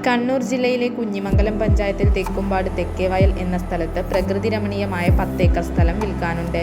കണ്ണൂർ ജില്ലയിലെ കുഞ്ഞിമംഗലം പഞ്ചായത്തിൽ തെക്കുംപാട് തെക്കേവയൽ എന്ന സ്ഥലത്ത് പ്രകൃതി രമണീയമായ 10 ഏക്കർ സ്ഥലം വിൽക്കാനുണ്ട്.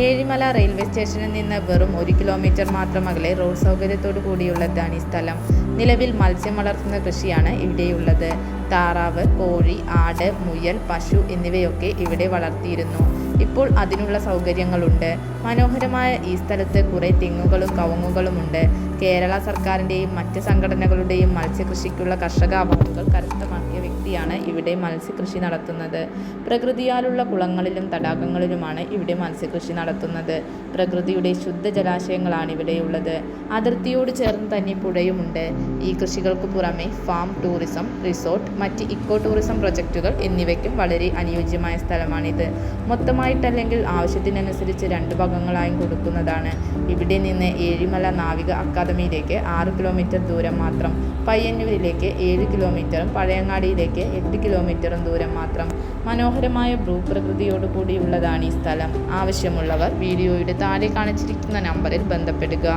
ഏഴിമല റെയിൽവേ സ്റ്റേഷനിൽ നിന്ന് വെറും 1 കിലോമീറ്റർ മാത്രം അകലെ റോഡ് സൗകര്യത്തോടു കൂടിയുള്ളതാണ് ഈ സ്ഥലം. നിലവിൽ മത്സ്യം വളർത്തുന്ന കൃഷിയാണ് ഇവിടെയുള്ളത്. താറാവ്, കോഴി, ആട്, മുയൽ, പശു എന്നിവയൊക്കെ ഇവിടെ വളർത്തിയിരുന്നു. ഇപ്പോൾ അതിനുള്ള സൗകര്യങ്ങളുണ്ട്. മനോഹരമായ ഈ സ്ഥലത്ത് കുറേ തെങ്ങുകളും കവുങ്ങുകളുമുണ്ട്. കേരള സർക്കാരിൻ്റെയും മറ്റ് സംഘടനകളുടെയും മത്സ്യകൃഷിക്കുള്ള കർഷക അവാർഡുകൾ കരസ്ഥമാക്കിയ വ്യക്തിയാണ് ഇവിടെ മത്സ്യകൃഷി നടത്തുന്നത്. പ്രകൃതിയാലുള്ള കുളങ്ങളിലും തടാകങ്ങളിലുമാണ് ഇവിടെ മത്സ്യകൃഷി നടത്തുന്നത്. പ്രകൃതിയുടെ ശുദ്ധ ജലാശയങ്ങളാണ് ഇവിടെയുള്ളത്. അതിർത്തിയോട് ചേർന്ന് തന്നെ പുഴയുമുണ്ട്. ഈ കൃഷികൾക്ക് പുറമെ ഫാം ടൂറിസം, റിസോർട്ട്, മറ്റ് ഇക്കോ ടൂറിസം പ്രൊജക്റ്റുകൾ എന്നിവയ്ക്കും വളരെ അനുയോജ്യമായ സ്ഥലമാണിത്. മൊത്തമായിട്ടല്ലെങ്കിൽ ആവശ്യത്തിനനുസരിച്ച് 2 ഭാഗങ്ങളായും കൊടുക്കുന്നതാണ്. ഇവിടെ നിന്ന് ഏഴിമല നാവിക അക്കാദമിയിലേക്ക് 6 കിലോമീറ്റർ ദൂരം മാത്രം, പയ്യന്നൂരിലേക്ക് 7 കിലോമീറ്ററും പഴയങ്ങാടിയിലേക്ക് 8 കിലോമീറ്ററും ദൂരം മാത്രം. മനോഹരമായ ഭൂപ്രകൃതിയോടു കൂടിയുള്ളതാണ് ഈ സ്ഥലം. ആവശ്യമുള്ളവർ വീഡിയോയുടെ താഴെ കാണിച്ചിരിക്കുന്ന നമ്പറിൽ ബന്ധപ്പെടുക.